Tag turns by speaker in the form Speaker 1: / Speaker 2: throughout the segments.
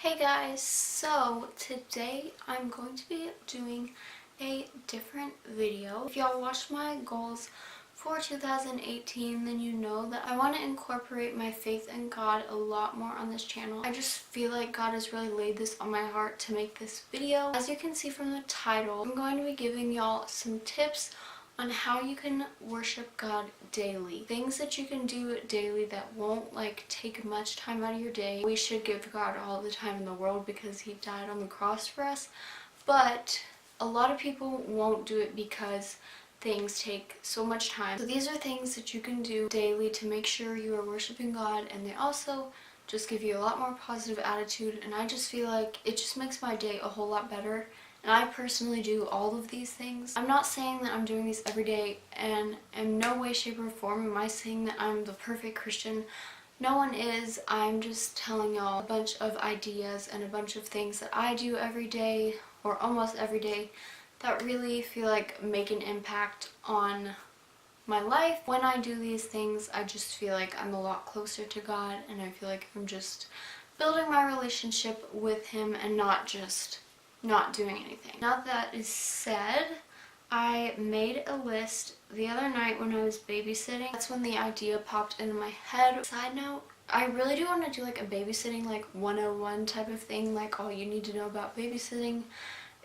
Speaker 1: Hey guys, so today I'm going to be doing a different video. If y'all watched my goals for 2018, then you know that I want to incorporate my faith in God a lot more on this channel. I just feel like God has really laid this on my heart to make this video. As you can see from the title, I'm going to be giving y'all some tips on how you can worship God daily. Things that you can do daily that won't take much time out of your day. We should give God all the time in the world because he died on the cross for us, but a lot of people won't do it because things take so much time. So these are things that you can do daily to make sure you are worshiping God, and they also just give you a lot more positive attitude, and I just feel like it just makes my day a whole lot better. And I personally do all of these things. I'm not saying that I'm doing these every day, and in no way, shape, or form am I saying that I'm the perfect Christian. No one is. I'm just telling y'all a bunch of ideas and a bunch of things that I do every day, or almost every day, that really feel like make an impact on my life. When I do these things, I just feel like I'm a lot closer to God, and I feel like I'm just building my relationship with him and not just not doing anything. Now that is said, I made a list the other night when I was babysitting. That's when the idea popped into my head. Side note, I really do want to do like a babysitting 101 type of thing, like all you need to know about babysitting.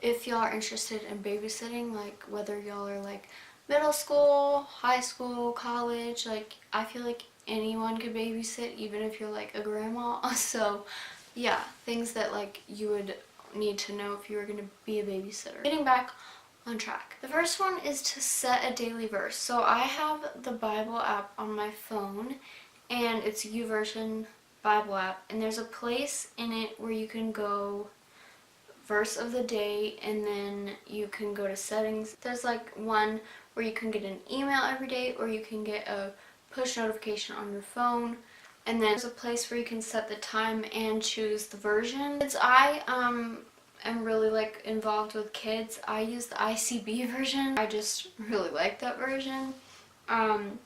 Speaker 1: If y'all are interested in babysitting, whether y'all are middle school, high school, college, I feel like anyone could babysit, even if you're a grandma. So yeah, things that you would need to know if you were going to be a babysitter. Getting back on track. The first one is to set a daily verse. So I have the Bible app on my phone, and it's YouVersion Bible app, and there's a place in it where you can go verse of the day, and then you can go to settings. There's one where you can get an email every day, or you can get a push notification on your phone. And then there's a place where you can set the time and choose the version. Since I am really involved with kids, I use the ICB version. I just really like that version. And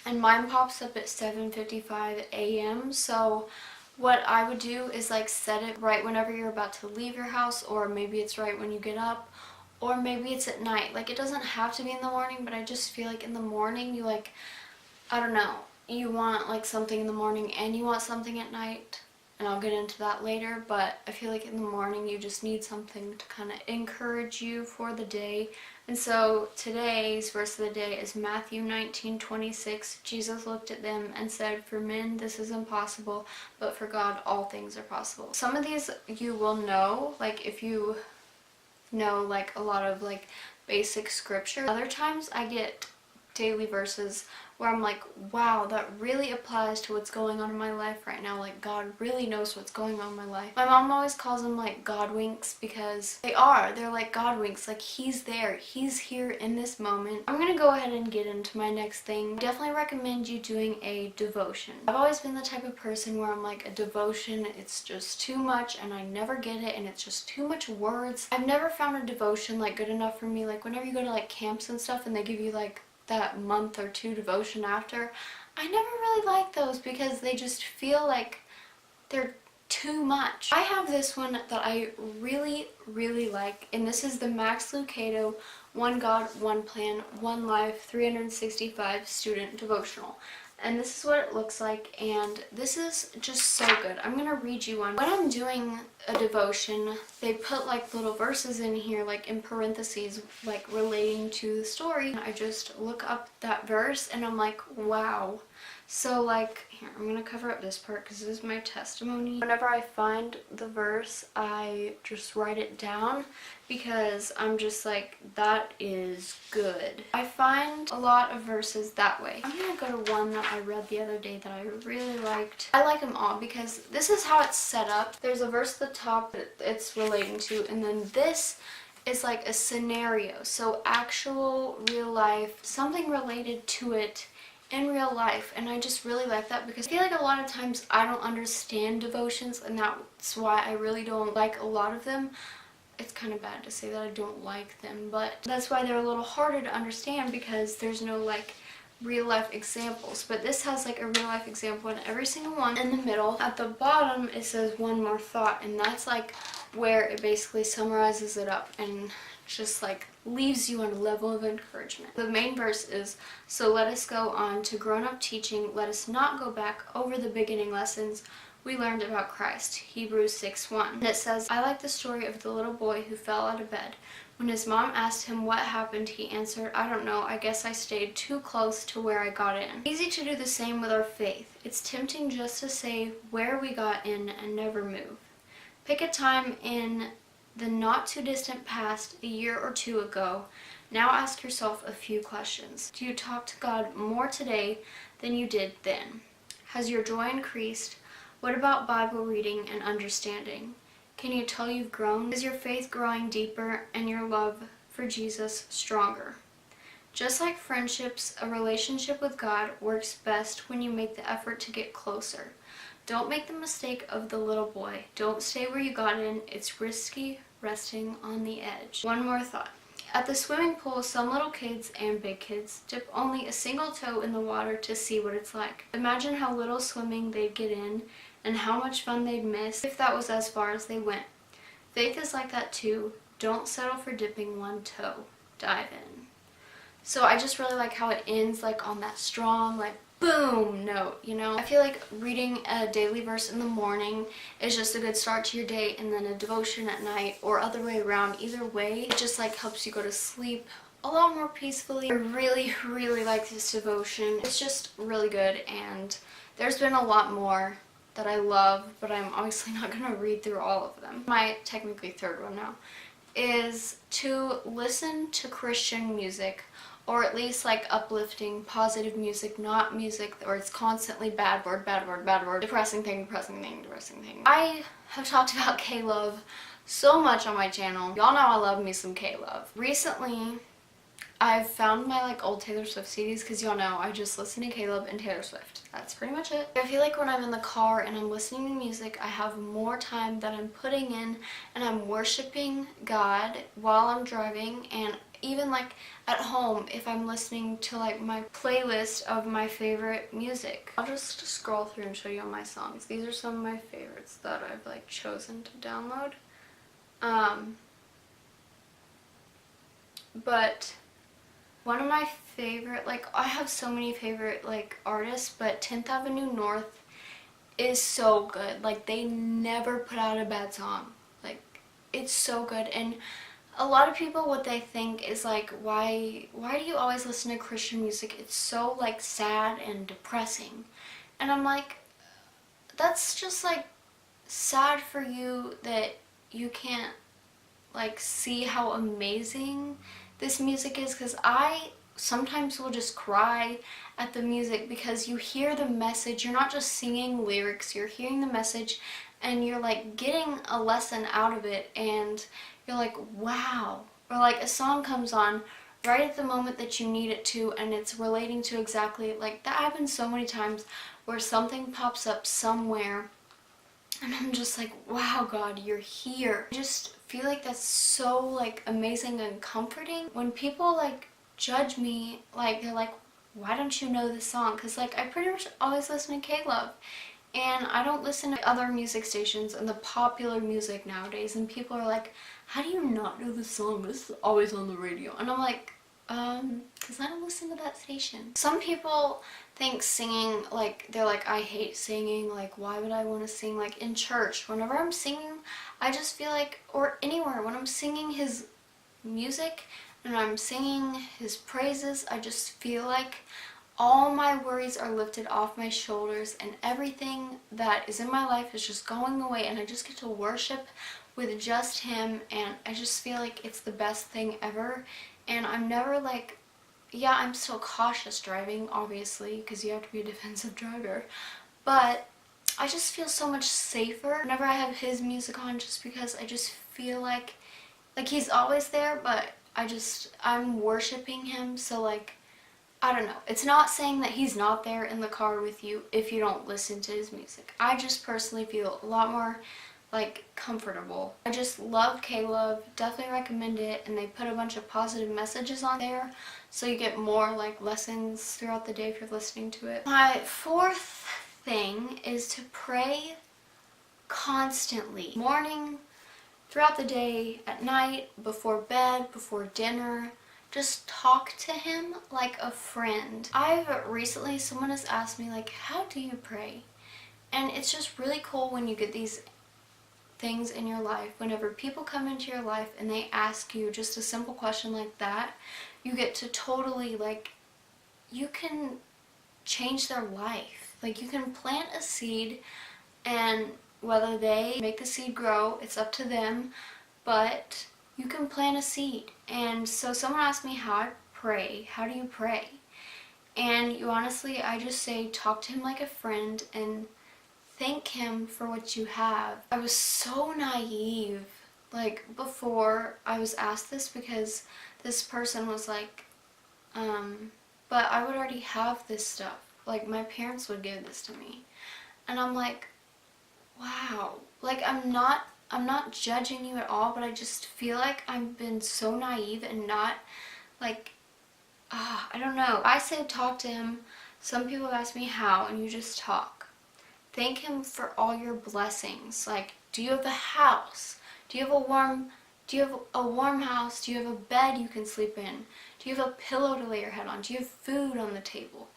Speaker 1: mine pops up at 7:55 a.m. So what I would do is set it right whenever you're about to leave your house, or maybe it's right when you get up, or maybe it's at night. It doesn't have to be in the morning, but I just feel like in the morning you I don't know, you want something in the morning and you want something at night, and I'll get into that later, but I feel like in the morning you just need something to kind of encourage you for the day. And so today's verse of the day is Matthew 19:26. Jesus looked at them and said, "For men this is impossible, but for God all things are possible." Some of these you will know, if you know a lot of basic scripture. Other times I get daily verses where I'm wow, that really applies to what's going on in my life right now. God really knows what's going on in my life. My mom always calls them God winks, because they're God winks. He's there, he's here in this moment. I'm gonna go ahead and get into my next thing. I definitely recommend you doing a devotion. I've always been the type of person where I'm a devotion, it's just too much and I never get it, and it's just too much words. I've never found a devotion good enough for me. Whenever you go to camps and stuff and they give you that month or two devotion after, I never really like those because they just feel they're too much. I have this one that I really like, and this is the Max Lucado One God, One Plan, One Life 365 Student Devotional. And this is what it looks like, and this is just so good. I'm gonna read you one. When I'm doing a devotion, they put little verses in here, in parentheses, relating to the story. I just look up that verse and I'm wow. So here, I'm gonna cover up this part because this is my testimony. Whenever I find the verse, I just write it down because I'm just that is good. I find a lot of verses that way. I'm gonna go to one that I read the other day that I really liked. I like them all because this is how it's set up. There's a verse at the top that it's relating to, and then this is a scenario. So actual, real life, something related to it in real life. And I just really like that because I feel a lot of times I don't understand devotions, and that's why I really don't like a lot of them. It's kind of bad to say that I don't like them, but that's why they're a little harder to understand, because there's no real life examples, but this has like a real life example in every single one. In the middle, at the bottom, it says one more thought, and that's like where it basically summarizes it up and just like leaves you on a level of encouragement. The main verse is, "So let us go on to grown-up teaching, let us not go back over the beginning lessons we learned about Christ." Hebrews 6:1. And it says, "I like the story of the little boy who fell out of bed. When his mom asked him what happened, he answered, 'I don't know, I guess I stayed too close to where I got in.'" Easy to do the same with our faith. It's tempting just to say where we got in and never move. Pick a time in the not too distant past, a year or two ago. Now ask yourself a few questions. Do you talk to God more today than you did then? Has your joy increased? What about Bible reading and understanding? Can you tell you've grown? Is your faith growing deeper and your love for Jesus stronger? Just like friendships, a relationship with God works best when you make the effort to get closer. Don't make the mistake of the little boy. Don't stay where you got in. It's risky resting on the edge. One more thought. At the swimming pool, some little kids and big kids dip only a single toe in the water to see what it's like. Imagine how little swimming they'd get in and how much fun they'd miss if that was as far as they went. Faith is like that too. Don't settle for dipping one toe. Dive in. So I just really like how it ends like on that strong, like boom note, you know? I feel like reading a daily verse in the morning is just a good start to your day, and then a devotion at night, or other way around. Either way, it just like helps you go to sleep a lot more peacefully. I really, really like this devotion. It's just really good, and there's been a lot more that I love, but I'm obviously not going to read through all of them. My technically third one now is to listen to Christian music, or at least like uplifting, positive music, not music where it's constantly bad word, bad word, bad word, depressing thing, depressing thing, depressing thing. I have talked about KLOVE so much on my channel. Y'all know I love me some KLOVE. Recently, I've found my like old Taylor Swift CDs, because y'all know I just listen to KLOVE and Taylor Swift. That's pretty much it. I feel like when I'm in the car and I'm listening to music, I have more time that I'm putting in and I'm worshiping God while I'm driving, and even like at home if I'm listening to like my playlist of my favorite music. I'll just scroll through and show you all my songs. These are some of my favorites that I've like chosen to download. But one of my favorite, like I have so many favorite like artists, but 10th Avenue North is so good. Like they never put out a bad song. Like it's so good. And a lot of people, what they think is like, why do you always listen to Christian music? It's so like sad and depressing. And I'm like, that's just like sad for you that you can't like see how amazing this music is, because I sometimes will just cry at the music because you hear the message. You're not just singing lyrics, you're hearing the message and you're like getting a lesson out of it, and you're like, wow. Or like a song comes on right at the moment that you need it to, and it's relating to exactly, like that happens so many times where something pops up somewhere and I'm just like, wow, God, you're here. I just feel like that's so like amazing and comforting. When people like judge me, like they're like, why don't you know this song? Because like I pretty much always listen to KLOVE, and I don't listen to other music stations and the popular music nowadays, and people are like, how do you not know this song? This is always on the radio. And I'm like, because I don't listen to that station. Some people think singing, like, they're like, I hate singing, like, why would I want to sing? Like, in church, whenever I'm singing, I just feel like, or anywhere, when I'm singing his music and I'm singing his praises, I just feel like all my worries are lifted off my shoulders, and everything that is in my life is just going away, and I just get to worship with just him, and I just feel like it's the best thing ever. And I'm never like, yeah, I'm still cautious driving, obviously, because you have to be a defensive driver, but I just feel so much safer whenever I have his music on, just because I just feel like he's always there, but I'm worshiping him. So like, I don't know, it's not saying that he's not there in the car with you if you don't listen to his music. I just personally feel a lot more like comfortable. I just love KLOVE, definitely recommend it, and they put a bunch of positive messages on there so you get more like lessons throughout the day if you're listening to it. My fourth thing is to pray constantly. Morning, throughout the day, at night, before bed, before dinner. Just talk to him like a friend. Recently, someone has asked me like, how do you pray? And it's just really cool when you get these things in your life. Whenever people come into your life and they ask you just a simple question like that, you get to totally like, you can change their life. Like you can plant a seed, and whether they make the seed grow, it's up to them, but you can plant a seed. And so someone asked me how I pray. How do you pray? And I just say talk to him like a friend and thank him for what you have. I was so naive like before I was asked this, because this person was like, but I would already have this stuff. Like my parents would give this to me. And I'm like, wow. Like I'm not judging you at all, but I just feel like I've been so naive and not like, I don't know. I say talk to him. Some people ask me how, and you just talk. Thank him for all your blessings. Like, do you have a house? Do you have a warm house? Do you have a bed you can sleep in? Do you have a pillow to lay your head on? Do you have food on the table?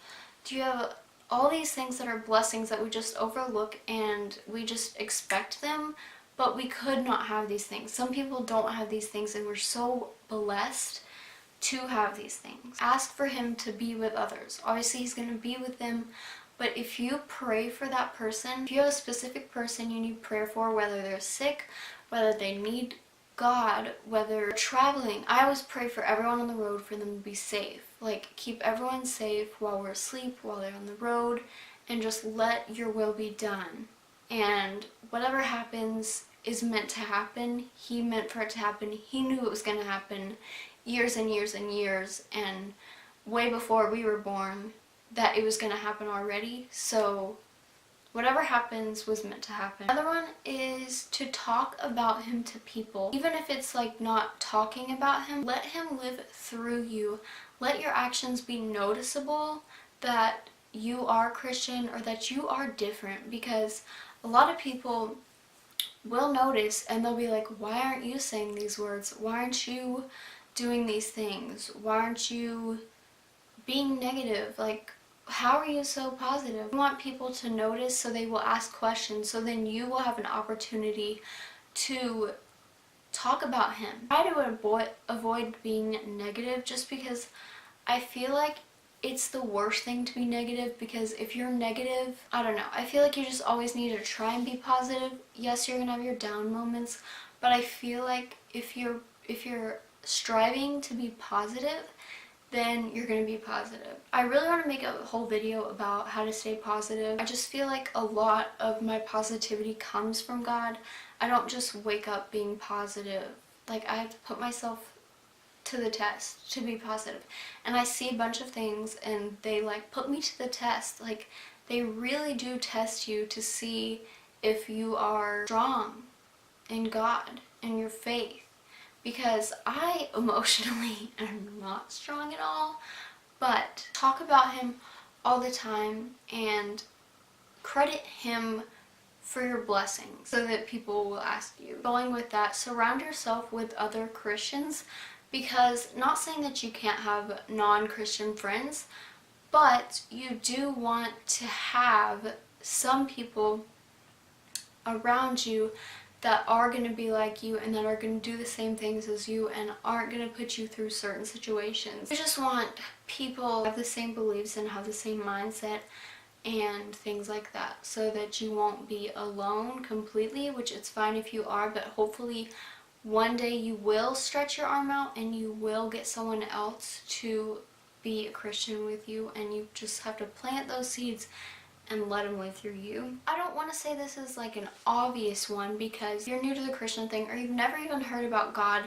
Speaker 1: Do you have all these things that are blessings that we just overlook and we just expect them, but we could not have these things. Some people don't have these things, and we're so blessed to have these things. Ask for him to be with others. Obviously, he's going to be with them, but if you pray for that person, if you have a specific person you need prayer for, whether they're sick, whether they need God, whether they're traveling, I always pray for everyone on the road for them to be safe. Like, keep everyone safe while we're asleep, while they're on the road, and just let your will be done. And whatever happens is meant to happen. He meant for it to happen. He knew it was going to happen years and years and years, and way before we were born, that it was going to happen already. So whatever happens was meant to happen. Another one is to talk about him to people. Even if it's like not talking about him, let him live through you. Let your actions be noticeable that you are Christian or that you are different, because a lot of people will notice and they'll be like, why aren't you saying these words? Why aren't you doing these things? Why aren't you being negative? Like, how are you so positive? You want people to notice, so they will ask questions, so then you will have an opportunity to talk about him. Try to avoid being negative, just because I feel like it's the worst thing to be negative, because if you're negative, I don't know, I feel like you just always need to try and be positive. Yes, you're gonna have your down moments, but I feel like if you're striving to be positive, then you're going to be positive. I really want to make a whole video about how to stay positive. I just feel like a lot of my positivity comes from God. I don't just wake up being positive. Like, I have to put myself to the test to be positive. And I see a bunch of things and they like put me to the test. Like, they really do test you to see if you are strong in God and your faith. Because I emotionally am not strong at all, but talk about him all the time and credit him for your blessings so that people will ask you. Going with that, surround yourself with other Christians, because not saying that you can't have non-Christian friends, but you do want to have some people around you that are going to be like you and that are going to do the same things as you and aren't going to put you through certain situations. I just want people to have the same beliefs and have the same mindset and things like that, so that you won't be alone completely, which it's fine if you are, but hopefully one day you will stretch your arm out and you will get someone else to be a Christian with you, and you just have to plant those seeds and let him live through you. I don't want to say this is like an obvious one, because you're new to the Christian thing or you've never even heard about God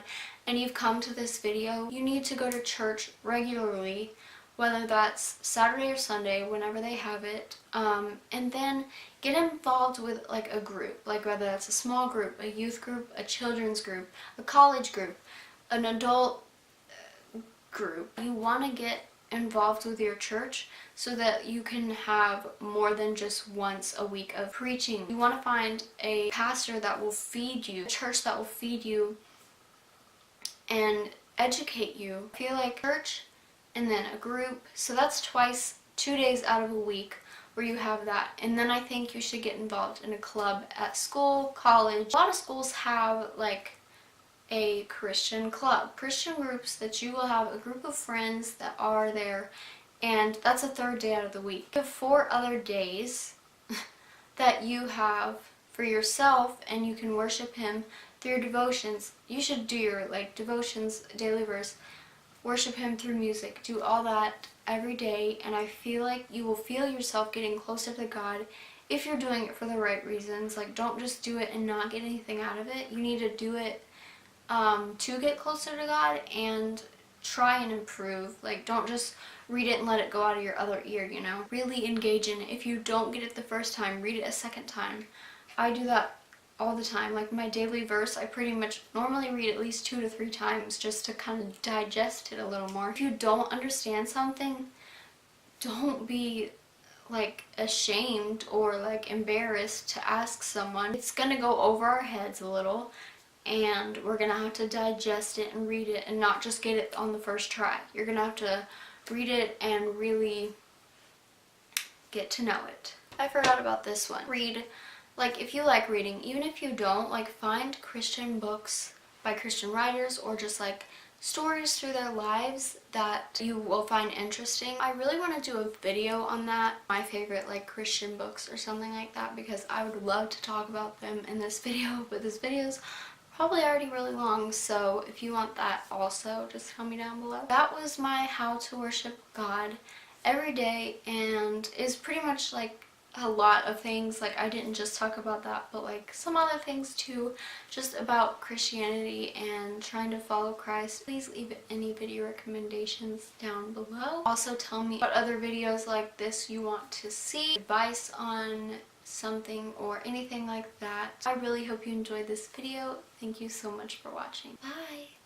Speaker 1: and you've come to this video. You need to go to church regularly whether that's Saturday or Sunday, whenever they have it, and then get involved with like a group, like whether that's a small group, a youth group, a children's group, a college group, an adult group. You want to get involved with your church so that you can have more than just once a week of preaching. You want to find a pastor that will feed you, a church that will feed you and educate you. I feel like church and then a group, so that's twice, 2 days out of a week where you have that. And then I think you should get involved in a club at school, college. A lot of schools have like a Christian club, Christian groups that you will have a group of friends that are there, and that's a third day out of the week. You have 4 other days that you have for yourself, and you can worship Him through your devotions. You should do your like devotions, daily verse, worship Him through music, do all that every day, and I feel like you will feel yourself getting closer to God if you're doing it for the right reasons. Like, don't just do it and not get anything out of it. You need to do it to get closer to God and try and improve. Like, don't just read it and let it go out of your other ear, you know? Really engage in it. If you don't get it the first time, read it a second time. I do that all the time. Like, my daily verse, I pretty much normally read at least 2 to 3 times just to kind of digest it a little more. If you don't understand something, don't be like ashamed or like embarrassed to ask someone. It's gonna go over our heads a little, and we're gonna have to digest it and read it and not just get it on the first try. You're gonna have to read it and really get to know it. I forgot about this one. Read, like, if you like reading, even if you don't, like, find Christian books by Christian writers or just like stories through their lives that you will find interesting. I really want to do a video on that, my favorite like Christian books or something like that, because I would love to talk about them in this video, but this video's probably already really long, so if you want that also, just tell me down below. That was my how to worship God every day, and is pretty much like a lot of things. Like, I didn't just talk about that, but like some other things too, just about Christianity and trying to follow Christ. Please leave any video recommendations down below. Also tell me what other videos like this you want to see, advice on something or anything like that. I really hope you enjoyed this video. Thank you so much for watching. Bye!